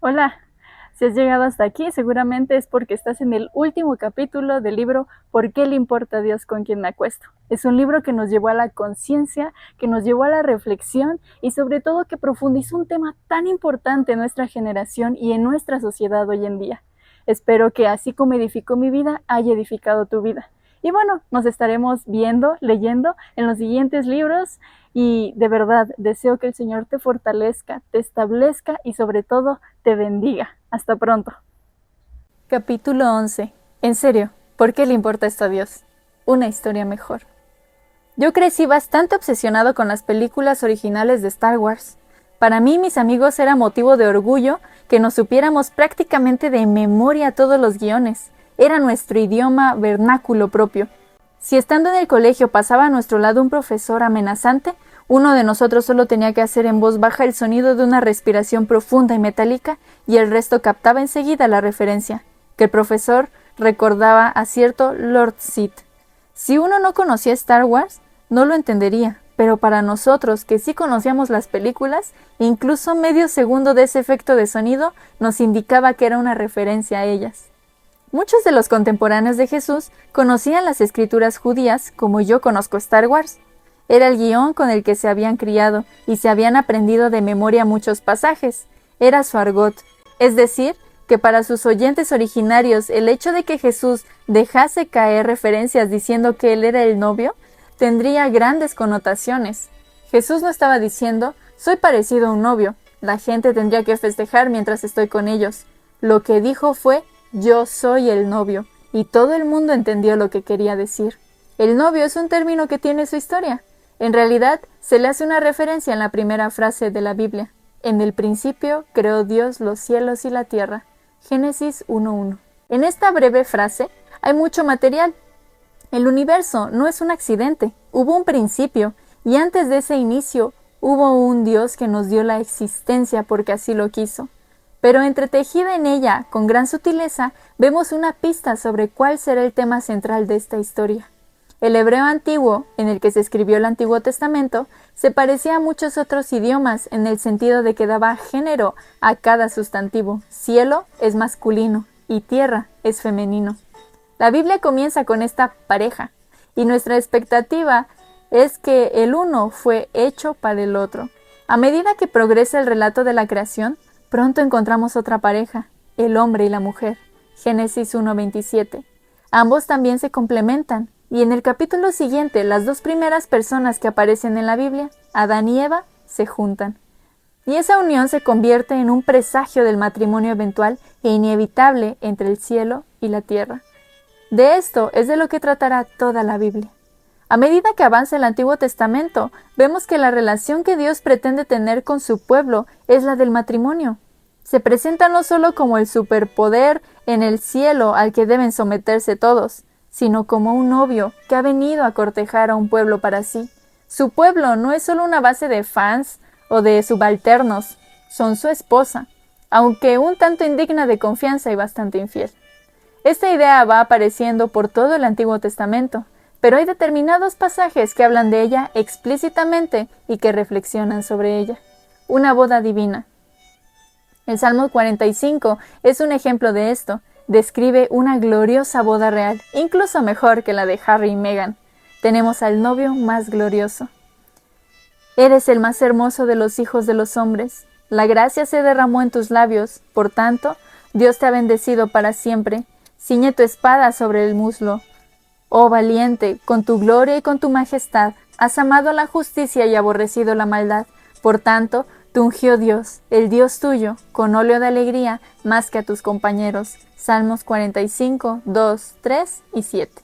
Hola, si has llegado hasta aquí, seguramente es porque estás en el último capítulo del libro ¿Por qué le importa a Dios con quien me acuesto? Es un libro que nos llevó a la conciencia, que nos llevó a la reflexión y sobre todo que profundizó un tema tan importante en nuestra generación y en nuestra sociedad hoy en día. Espero que así como edificó mi vida, haya edificado tu vida. Y bueno, nos estaremos viendo, leyendo en los siguientes libros y de verdad deseo que el Señor te fortalezca, te establezca y sobre todo te bendiga. Hasta pronto. Capítulo 11. En serio, ¿por qué le importa esto a Dios? Una historia mejor. Yo crecí bastante obsesionado con las películas originales de Star Wars. Para mí, mis amigos, era motivo de orgullo que nos supiéramos prácticamente de memoria todos los guiones. Era nuestro idioma vernáculo propio. Si estando en el colegio pasaba a nuestro lado un profesor amenazante, uno de nosotros solo tenía que hacer en voz baja el sonido de una respiración profunda y metálica, y el resto captaba enseguida la referencia, que el profesor recordaba a cierto Lord Sith. Si uno no conocía Star Wars, no lo entendería, pero para nosotros, que sí conocíamos las películas, incluso medio segundo de ese efecto de sonido nos indicaba que era una referencia a ellas. Muchos de los contemporáneos de Jesús conocían las escrituras judías como yo conozco Star Wars. Era el guión con el que se habían criado y se habían aprendido de memoria muchos pasajes. Era su argot, es decir, que para sus oyentes originarios el hecho de que Jesús dejase caer referencias diciendo que él era el novio tendría grandes connotaciones. Jesús no estaba diciendo, soy parecido a un novio, la gente tendría que festejar mientras estoy con ellos. Lo que dijo fue, yo soy el novio, y todo el mundo entendió lo que quería decir. El novio es un término que tiene su historia. En realidad, se le hace una referencia en la primera frase de la Biblia. En el principio creó Dios los cielos y la tierra. Génesis 1:1. En esta breve frase hay mucho material. El universo no es un accidente, hubo un principio, y antes de ese inicio hubo un Dios que nos dio la existencia porque así lo quiso. Pero entretejida en ella, con gran sutileza, vemos una pista sobre cuál será el tema central de esta historia. El hebreo antiguo, en el que se escribió el Antiguo Testamento, se parecía a muchos otros idiomas en el sentido de que daba género a cada sustantivo. Cielo es masculino y tierra es femenino. La Biblia comienza con esta pareja, y nuestra expectativa es que el uno fue hecho para el otro. A medida que progresa el relato de la creación, pronto encontramos otra pareja, el hombre y la mujer. Génesis 1:27. Ambos también se complementan, y en el capítulo siguiente las dos primeras personas que aparecen en la Biblia, Adán y Eva, se juntan. Y esa unión se convierte en un presagio del matrimonio eventual e inevitable entre el cielo y la tierra. De esto es de lo que tratará toda la Biblia. A medida que avanza el Antiguo Testamento, vemos que la relación que Dios pretende tener con su pueblo es la del matrimonio. Se presenta no solo como el superpoder en el cielo al que deben someterse todos, sino como un novio que ha venido a cortejar a un pueblo para sí. Su pueblo no es solo una base de fans o de subalternos, son su esposa, aunque un tanto indigna de confianza y bastante infiel. Esta idea va apareciendo por todo el Antiguo Testamento, pero hay determinados pasajes que hablan de ella explícitamente y que reflexionan sobre ella. Una boda divina. El Salmo 45 es un ejemplo de esto. Describe una gloriosa boda real, incluso mejor que la de Harry y Meghan. Tenemos al novio más glorioso. Eres el más hermoso de los hijos de los hombres. La gracia se derramó en tus labios, por tanto, Dios te ha bendecido para siempre. Ciñe tu espada sobre el muslo. Oh valiente, con tu gloria y con tu majestad, has amado la justicia y aborrecido la maldad. Por tanto, te ungió Dios, el Dios tuyo, con óleo de alegría, más que a tus compañeros. Salmos 45, 2, 3 y 7.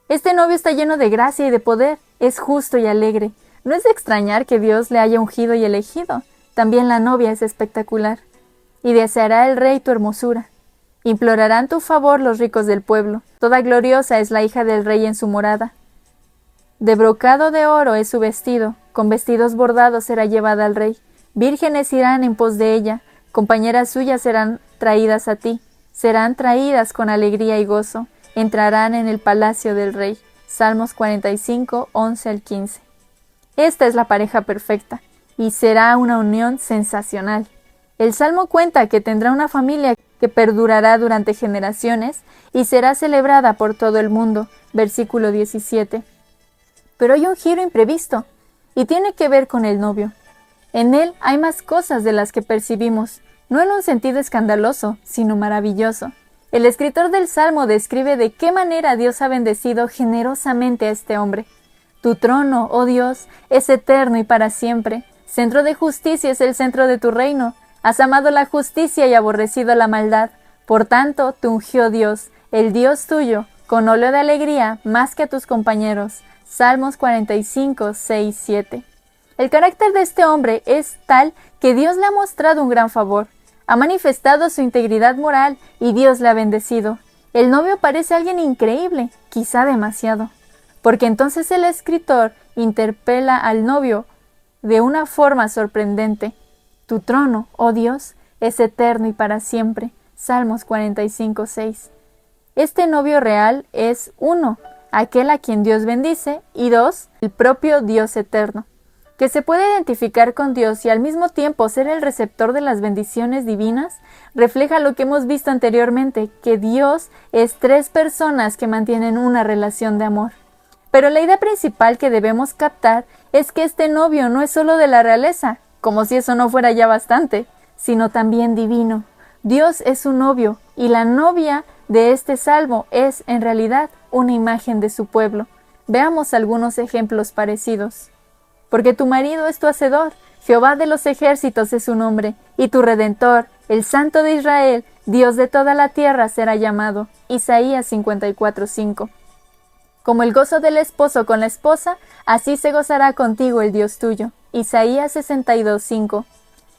Este novio está lleno de gracia y de poder, es justo y alegre. No es de extrañar que Dios le haya ungido y elegido. También la novia es espectacular. Y deseará el rey tu hermosura. Implorarán tu favor los ricos del pueblo. Toda gloriosa es la hija del rey en su morada. De brocado de oro es su vestido, con vestidos bordados será llevada al rey. Vírgenes irán en pos de ella, compañeras suyas serán traídas a ti. Serán traídas con alegría y gozo, entrarán en el palacio del rey. Salmos 45, 11 al 15. Esta es la pareja perfecta, y será una unión sensacional. El Salmo cuenta que tendrá una familia que perdurará durante generaciones y será celebrada por todo el mundo, versículo 17. Pero hay un giro imprevisto, y tiene que ver con el novio. En él hay más cosas de las que percibimos, no en un sentido escandaloso, sino maravilloso. El escritor del Salmo describe de qué manera Dios ha bendecido generosamente a este hombre. Tu trono, oh Dios, es eterno y para siempre. Centro de justicia es el centro de tu reino. Has amado la justicia y aborrecido la maldad. Por tanto, te ungió Dios, el Dios tuyo, con óleo de alegría más que a tus compañeros. Salmos 45, 6, 7. El carácter de este hombre es tal que Dios le ha mostrado un gran favor. Ha manifestado su integridad moral y Dios le ha bendecido. El novio parece alguien increíble, quizá demasiado. Porque entonces el escritor interpela al novio de una forma sorprendente. Tu trono, oh Dios, es eterno y para siempre. Salmos 45, 6. Este novio real es 1, aquel a quien Dios bendice, y 2, el propio Dios eterno, que se puede identificar con Dios y al mismo tiempo ser el receptor de las bendiciones divinas, refleja lo que hemos visto anteriormente, que Dios es 3 personas que mantienen una relación de amor. Pero la idea principal que debemos captar es que este novio no es solo de la realeza, como si eso no fuera ya bastante, sino también divino. Dios es su novio, y la novia de este salmo es, en realidad, una imagen de su pueblo. Veamos algunos ejemplos parecidos. Porque tu marido es tu hacedor, Jehová de los ejércitos es su nombre, y tu Redentor, el Santo de Israel, Dios de toda la tierra será llamado. Isaías 54:5. Como el gozo del esposo con la esposa, así se gozará contigo el Dios tuyo. Isaías 62:5.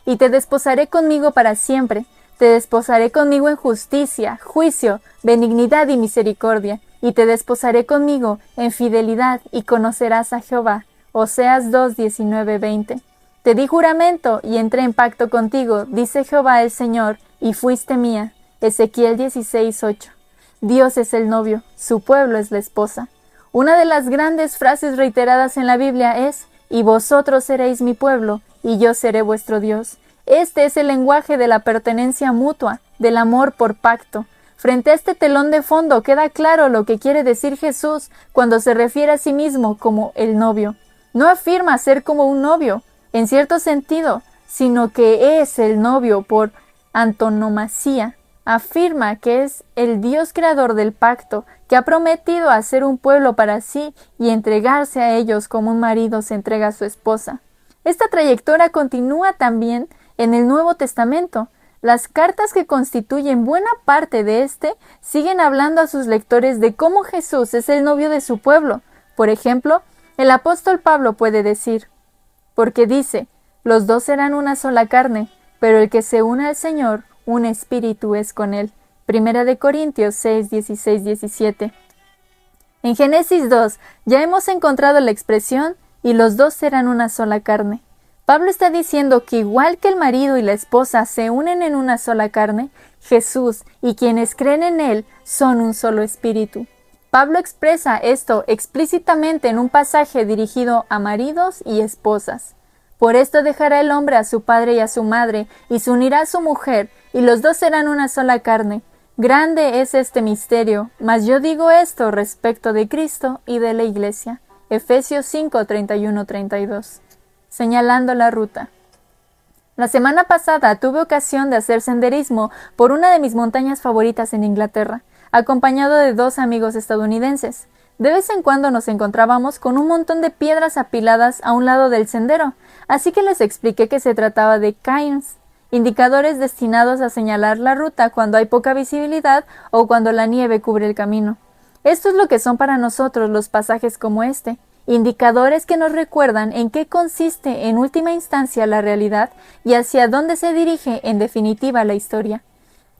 Y te desposaré conmigo para siempre, te desposaré conmigo en justicia, juicio, benignidad y misericordia, y te desposaré conmigo en fidelidad, y conocerás a Jehová. Oseas 2:19-20. Te di juramento y entré en pacto contigo, dice Jehová el Señor, y fuiste mía. Ezequiel 16:8. Dios es el novio, su pueblo es la esposa. Una de las grandes frases reiteradas en la Biblia es: y vosotros seréis mi pueblo, y yo seré vuestro Dios. Este es el lenguaje de la pertenencia mutua, del amor por pacto. Frente a este telón de fondo queda claro lo que quiere decir Jesús cuando se refiere a sí mismo como el novio. No afirma ser como un novio, en cierto sentido, sino que es el novio por antonomasia. Afirma que es el Dios creador del pacto, que ha prometido hacer un pueblo para sí y entregarse a ellos como un marido se entrega a su esposa. Esta trayectoria continúa también en el Nuevo Testamento. Las cartas que constituyen buena parte de este siguen hablando a sus lectores de cómo Jesús es el novio de su pueblo. Por ejemplo, el apóstol Pablo puede decir, porque dice, los dos serán una sola carne, pero el que se une al Señor, un espíritu es con él. Primera de Corintios 6, 16, 17. En Génesis 2 ya hemos encontrado la expresión, y los dos serán una sola carne. Pablo está diciendo que igual que el marido y la esposa se unen en una sola carne, Jesús y quienes creen en él son un solo espíritu. Pablo expresa esto explícitamente en un pasaje dirigido a maridos y esposas. Por esto dejará el hombre a su padre y a su madre, y se unirá a su mujer, y los dos serán una sola carne. Grande es este misterio, mas yo digo esto respecto de Cristo y de la Iglesia. Efesios 5, 31-32. Señalando la ruta. La semana pasada tuve ocasión de hacer senderismo por una de mis montañas favoritas en Inglaterra, acompañado de 2 amigos estadounidenses. De vez en cuando nos encontrábamos con un montón de piedras apiladas a un lado del sendero, así que les expliqué que se trataba de cairns, indicadores destinados a señalar la ruta cuando hay poca visibilidad o cuando la nieve cubre el camino. Esto es lo que son para nosotros los pasajes como este, indicadores que nos recuerdan en qué consiste en última instancia la realidad y hacia dónde se dirige en definitiva la historia.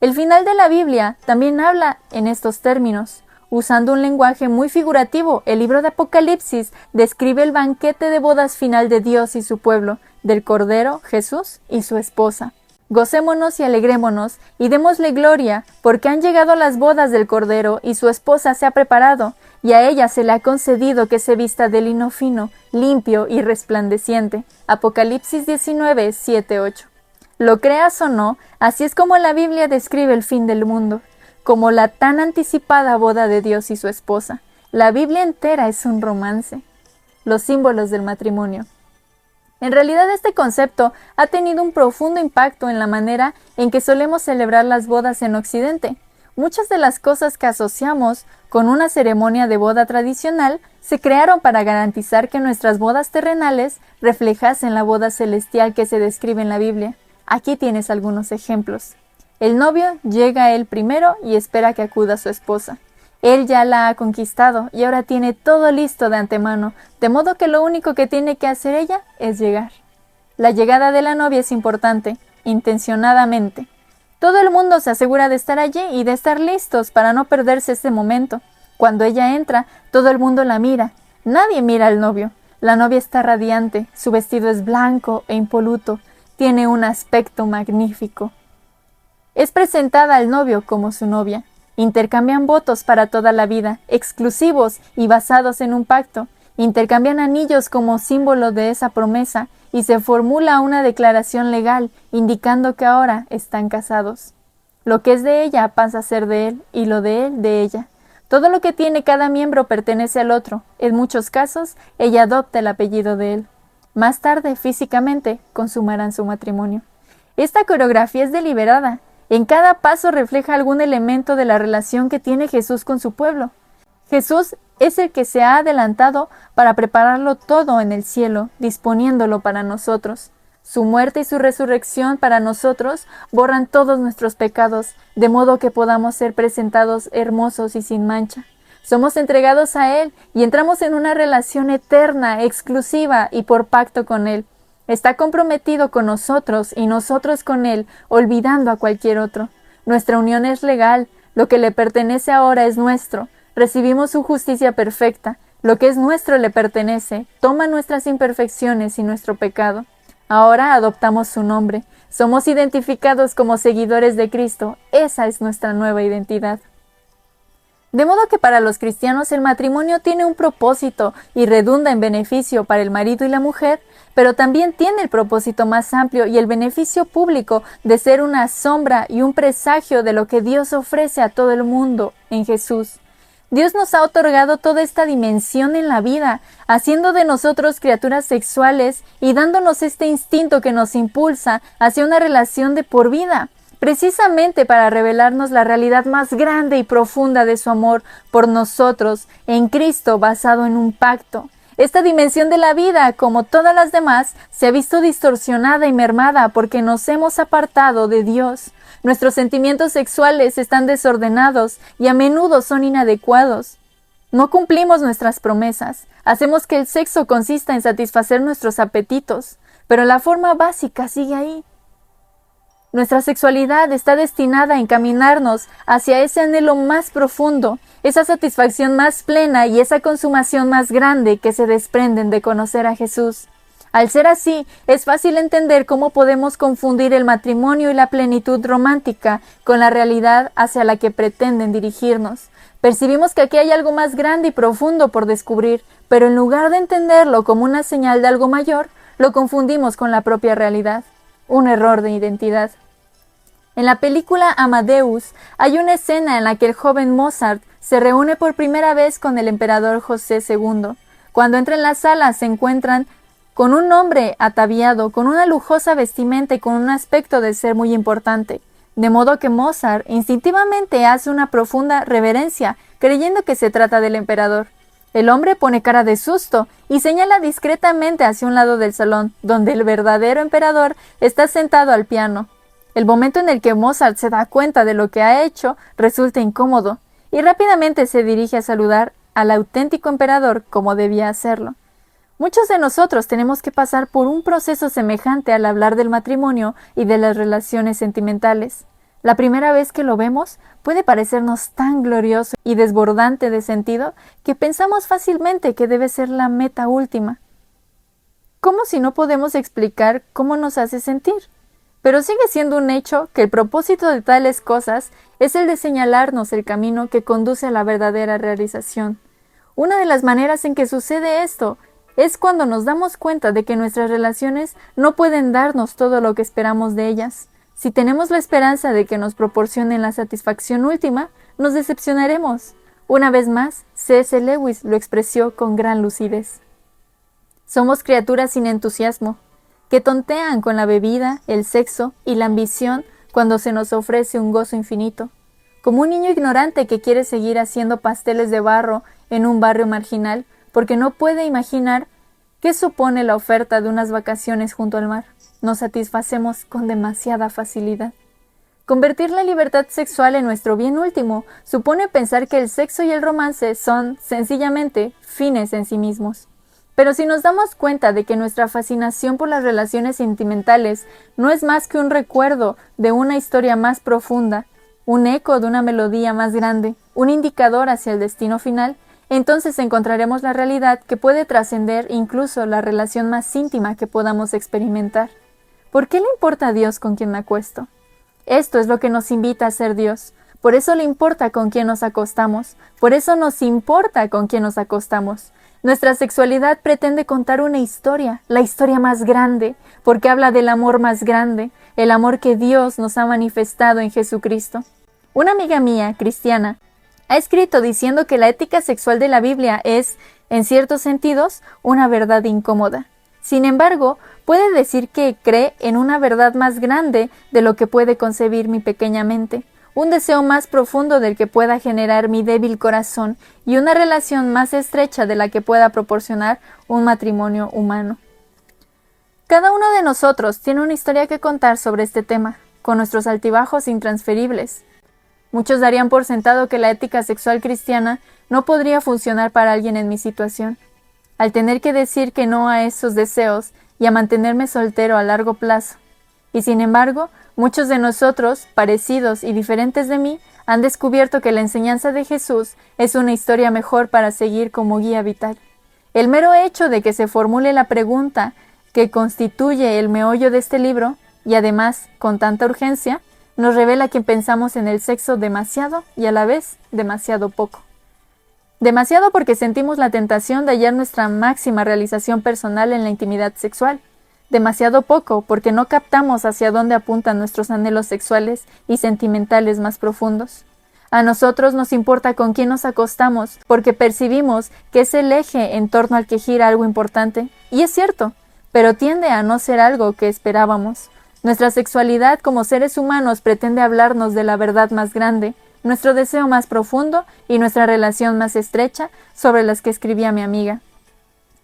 El final de la Biblia también habla en estos términos. Usando un lenguaje muy figurativo, el libro de Apocalipsis describe el banquete de bodas final de Dios y su pueblo, del Cordero, Jesús y su esposa. Gocémonos y alegrémonos, y démosle gloria, porque han llegado las bodas del Cordero, y su esposa se ha preparado, y a ella se le ha concedido que se vista de lino fino, limpio y resplandeciente. Apocalipsis 19, 7, 8. Lo creas o no, así es como la Biblia describe el fin del mundo, como la tan anticipada boda de Dios y su esposa. La Biblia entera es un romance. Los símbolos del matrimonio. En realidad este concepto ha tenido un profundo impacto en la manera en que solemos celebrar las bodas en Occidente. Muchas de las cosas que asociamos con una ceremonia de boda tradicional se crearon para garantizar que nuestras bodas terrenales reflejasen la boda celestial que se describe en la Biblia. Aquí tienes algunos ejemplos. El novio llega a él primero y espera que acuda a su esposa. Él ya la ha conquistado y ahora tiene todo listo de antemano, de modo que lo único que tiene que hacer ella es llegar. La llegada de la novia es importante, intencionadamente. Todo el mundo se asegura de estar allí y de estar listos para no perderse ese momento. Cuando ella entra, todo el mundo la mira. Nadie mira al novio. La novia está radiante, su vestido es blanco e impoluto, tiene un aspecto magnífico. Es presentada al novio como su novia. Intercambian votos para toda la vida, exclusivos y basados en un pacto. Intercambian anillos como símbolo de esa promesa y se formula una declaración legal indicando que ahora están casados. Lo que es de ella pasa a ser de él y lo de él de ella. Todo lo que tiene cada miembro pertenece al otro. En muchos casos, ella adopta el apellido de él. Más tarde, físicamente, consumarán su matrimonio. Esta coreografía es deliberada. En cada paso refleja algún elemento de la relación que tiene Jesús con su pueblo. Jesús es el que se ha adelantado para prepararlo todo en el cielo, disponiéndolo para nosotros. Su muerte y su resurrección para nosotros borran todos nuestros pecados, de modo que podamos ser presentados hermosos y sin mancha. Somos entregados a Él y entramos en una relación eterna, exclusiva y por pacto con Él. Está comprometido con nosotros y nosotros con Él, olvidando a cualquier otro. Nuestra unión es legal, lo que le pertenece ahora es nuestro. Recibimos su justicia perfecta, lo que es nuestro le pertenece, toma nuestras imperfecciones y nuestro pecado. Ahora adoptamos su nombre, somos identificados como seguidores de Cristo, esa es nuestra nueva identidad. De modo que para los cristianos el matrimonio tiene un propósito y redunda en beneficio para el marido y la mujer, pero también tiene el propósito más amplio y el beneficio público de ser una sombra y un presagio de lo que Dios ofrece a todo el mundo en Jesús. Dios nos ha otorgado toda esta dimensión en la vida, haciendo de nosotros criaturas sexuales y dándonos este instinto que nos impulsa hacia una relación de por vida, precisamente para revelarnos la realidad más grande y profunda de su amor por nosotros en Cristo basado en un pacto. Esta dimensión de la vida, como todas las demás, se ha visto distorsionada y mermada porque nos hemos apartado de Dios. Nuestros sentimientos sexuales están desordenados y a menudo son inadecuados. No cumplimos nuestras promesas. Hacemos que el sexo consista en satisfacer nuestros apetitos, pero la forma básica sigue ahí. Nuestra sexualidad está destinada a encaminarnos hacia ese anhelo más profundo, esa satisfacción más plena y esa consumación más grande que se desprenden de conocer a Jesús. Al ser así, es fácil entender cómo podemos confundir el matrimonio y la plenitud romántica con la realidad hacia la que pretenden dirigirnos. Percibimos que aquí hay algo más grande y profundo por descubrir, pero en lugar de entenderlo como una señal de algo mayor, lo confundimos con la propia realidad. Un error de identidad. En la película Amadeus hay una escena en la que el joven Mozart se reúne por primera vez con el emperador José II. Cuando entra en la sala se encuentran con un hombre ataviado, con una lujosa vestimenta y con un aspecto de ser muy importante, de modo que Mozart instintivamente hace una profunda reverencia, creyendo que se trata del emperador. El hombre pone cara de susto y señala discretamente hacia un lado del salón, donde el verdadero emperador está sentado al piano. El momento en el que Mozart se da cuenta de lo que ha hecho resulta incómodo, y rápidamente se dirige a saludar al auténtico emperador como debía hacerlo. Muchos de nosotros tenemos que pasar por un proceso semejante al hablar del matrimonio y de las relaciones sentimentales. La primera vez que lo vemos puede parecernos tan glorioso y desbordante de sentido que pensamos fácilmente que debe ser la meta última. ¿Cómo si no podemos explicar cómo nos hace sentir? Pero sigue siendo un hecho que el propósito de tales cosas es el de señalarnos el camino que conduce a la verdadera realización. Una de las maneras en que sucede esto Es cuando nos damos cuenta de que nuestras relaciones no pueden darnos todo lo que esperamos de ellas. Si tenemos la esperanza de que nos proporcionen la satisfacción última, nos decepcionaremos. Una vez más, C.S. Lewis lo expresó con gran lucidez. Somos criaturas sin entusiasmo, que tontean con la bebida, el sexo y la ambición cuando se nos ofrece un gozo infinito, como un niño ignorante que quiere seguir haciendo pasteles de barro en un barrio marginal porque no puede imaginar qué supone la oferta de unas vacaciones junto al mar. Nos satisfacemos con demasiada facilidad. Convertir la libertad sexual en nuestro bien último supone pensar que el sexo y el romance son, sencillamente, fines en sí mismos. Pero si nos damos cuenta de que nuestra fascinación por las relaciones sentimentales no es más que un recuerdo de una historia más profunda, un eco de una melodía más grande, un indicador hacia el destino final, entonces encontraremos la realidad que puede trascender incluso la relación más íntima que podamos experimentar. ¿Por qué le importa a Dios con quien me acuesto? Esto es lo que nos invita a ser Dios. Por eso le importa con quién nos acostamos. Por eso nos importa con quién nos acostamos. Nuestra sexualidad pretende contar una historia, la historia más grande, porque habla del amor más grande, el amor que Dios nos ha manifestado en Jesucristo. Una amiga mía, cristiana, ha escrito diciendo que la ética sexual de la Biblia es, en ciertos sentidos, una verdad incómoda. Sin embargo, puede decir que cree en una verdad más grande de lo que puede concebir mi pequeña mente, un deseo más profundo del que pueda generar mi débil corazón y una relación más estrecha de la que pueda proporcionar un matrimonio humano. Cada uno de nosotros tiene una historia que contar sobre este tema, con nuestros altibajos intransferibles. Muchos darían por sentado que la ética sexual cristiana no podría funcionar para alguien en mi situación. Al tener que decir que no a esos deseos y a mantenerme soltero a largo plazo. Y sin embargo, muchos de nosotros, parecidos y diferentes de mí, han descubierto que la enseñanza de Jesús es una historia mejor para seguir como guía vital. El mero hecho de que se formule la pregunta que constituye el meollo de este libro, y además con tanta urgencia, nos revela que pensamos en el sexo demasiado y a la vez demasiado poco. Demasiado porque sentimos la tentación de hallar nuestra máxima realización personal en la intimidad sexual. Demasiado poco porque no captamos hacia dónde apuntan nuestros anhelos sexuales y sentimentales más profundos. A nosotros nos importa con quién nos acostamos porque percibimos que es el eje en torno al que gira algo importante. Y es cierto, pero tiende a no ser algo que esperábamos. Nuestra sexualidad como seres humanos pretende hablarnos de la verdad más grande, nuestro deseo más profundo y nuestra relación más estrecha sobre las que escribía mi amiga.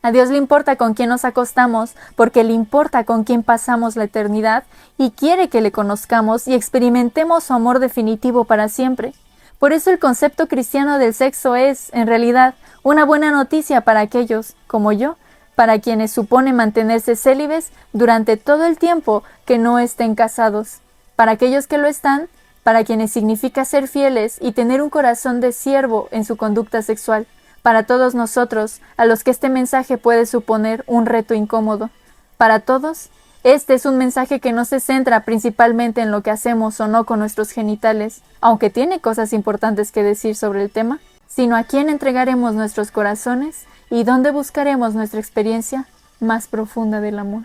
A Dios le importa con quién nos acostamos porque le importa con quién pasamos la eternidad y quiere que le conozcamos y experimentemos su amor definitivo para siempre. Por eso el concepto cristiano del sexo es, en realidad, una buena noticia para aquellos, como yo, para quienes supone mantenerse célibes durante todo el tiempo que no estén casados. Para aquellos que lo están, para quienes significa ser fieles y tener un corazón de siervo en su conducta sexual, para todos nosotros, a los que este mensaje puede suponer un reto incómodo. Para todos, este es un mensaje que no se centra principalmente en lo que hacemos o no con nuestros genitales, aunque tiene cosas importantes que decir sobre el tema, sino a quién entregaremos nuestros corazones y dónde buscaremos nuestra experiencia más profunda del amor.